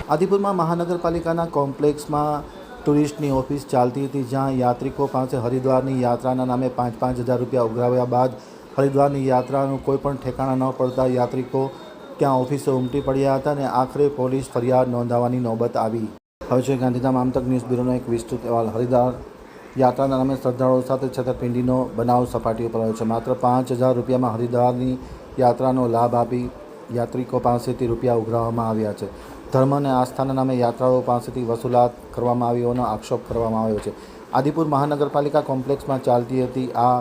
આદિપુરમાં મહાનગરપાલિકાના કોમ્પ્લેક્સમાં ટુરિસ્ટની ઓફિસ ચાલતી હતી, જ્યાં યાત્રિકો પાસે હરિદ્વારની યાત્રાના નામે 5,000 રૂપિયા ઉઘરાવ્યા બાદ હરિદ્વારની યાત્રાનું કોઈ પણ ઠેકાણા ન પડતા યાત્રિકો ત્યાં ઓફિસે ઉમટી પડ્યા હતા અને આખરે પોલીસ ફરિયાદ નોંધાવવાની નોબત આવી. હવે છે ગાંધીધામ આમતક ન્યૂઝ બ્યુરોનો એક વિસ્તૃત અહેવાલ. હરિદ્વાર યાત્રાના નામે શ્રદ્ધાળુઓ સાથે છેતરપિંડીનો બનાવ સપાટી ઉપર આવ્યો છે. માત્ર 5,000 રૂપિયામાં હરિદ્વારની યાત્રાનો લાભ આપી યાત્રિકો પાસેથી રૂપિયા ઉઘરાવવામાં આવ્યા છે. ધર્મ અને આસ્થાના નામે યાત્રાળુઓ પાસેથી વસૂલાત કરવામાં આવી હોવાનો આક્ષેપ કરવામાં આવ્યો છે. આદિપુર મહાનગરપાલિકા કોમ્પ્લેક્સમાં ચાલતી હતી આ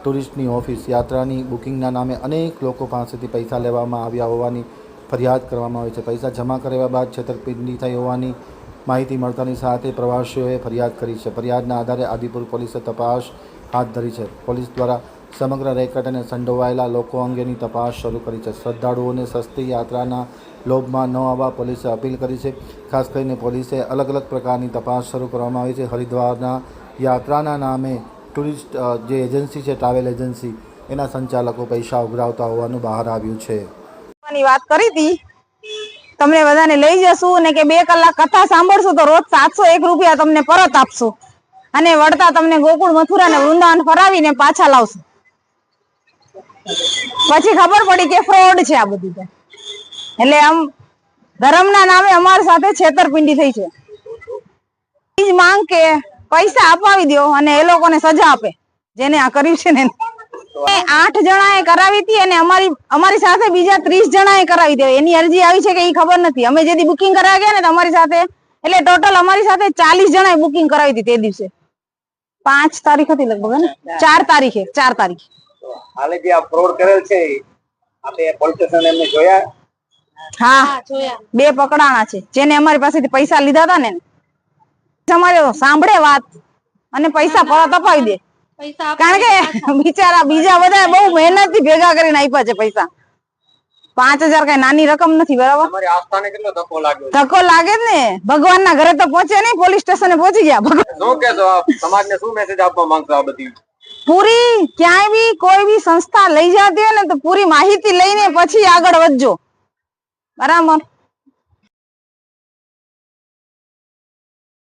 ટુરિસ્ટની ઓફિસ યાત્રાની બુકિંગના નામે અનેક લોકો પાસેથી પૈસા લેવામાં આવ્યા હોવાની ફરિયાદ કરવામાં આવી છે. પૈસા જમા કરાવ્યા બાદ છેતરપિંડી થઈ હોવાની માહિતી મળતાની સાથે પ્રવાસીઓએ ફરિયાદ કરી છે. ફરિયાદના આધારે આદિપુર પોલીસે તપાસ હાથ ધરી છે. પોલીસ દ્વારા સમગ્ર રેકેટ અને સંડોવાયેલા લોકો અંગેની તપાસ શરૂ કરી છે. શ્રદ્ધાળુઓને સસ્તી યાત્રાના લોભમાં ન આવવા પોલીસે અપીલ કરી છે. ખાસ કરીને પોલીસે અલગ અલગ પ્રકારની તપાસ શરૂ કરવામાં આવી છે. હરિદ્વારના યાત્રાના નામે ટુરિસ્ટ જે એજન્સી છે, ટ્રાવેલ એજન્સી, એના સંચાલકો પૈસા ઉઘરાવતા હોવાનું બહાર આવ્યું છે. વાત કરી હતી તમને બધાને લઈ જશું ને કે 2 કલાક કથા સાંભળશું તો રોજ 701 રૂપિયા તમને પરત આપશું અને વળતા તમને ગોકુળ, મથુરા ને વૃંદાવન ફરાવીને પાછા લાવશું. પછી ખબર પડી કે ફ્રોડ છે આ બધું. એટલે આમ ધર્મના નામે અમારી સાથે છેતરપિંડી થઈ છે. એ માંગ કે પૈસા અપાવી દો અને એ લોકોને સજા આપે જેને આ કર્યું છે ને. 8 જણાએ કરાવી હતી અને અમારી સાથે બીજા 30 જણાએ કરાવી દે. એની અરજી આવી છે કે એ ખબર નથી. અમે જેથી બુકિંગ કરાવી ગયા ને તમારી સાથે, એટલે ટોટલ અમારી સાથે 40 જણાએ બુકિંગ કરાવી હતી તે દિવસે. 5 તારીખ હતી લગભગ ને 4 તારીખે હાલે જે આ ફ્રોડ કરેલ છે આપણે પોલીસ સ્ટેશન એમને જોયા? હા, જોયા. 2 પકડાણા છે જેને અમારી પાસેથી પૈસા લીધા હતા ને. અમારે સાંભળે વાત અને પૈસા પરત અપાવી દે. કારણ કે બિચારા બીજા બધા બહુ મહેનત થી ભેગા કરીને આપ્યા છે પૈસા. 5,000 કઈ નાની રકમ નથી, બરાબર? તમારી આસ્થાને કેટલો ધક્કો લાગ્યો? ધક્કો લાગે જ ને. ભગવાનના ઘરે તો પહોંચે નહીં, પોલીસ સ્ટેશને પહોંચી ગયા. શું કહેશો આપ સમાજને, શું મેસેજ આપવા માંગશો આ બધી? પૂરી ક્યાંય બી કોઈ બી સંસ્થા લઈ જતી હોય ને તો પૂરી માહિતી લઈને પછી આગળ વધજો, બરાબર?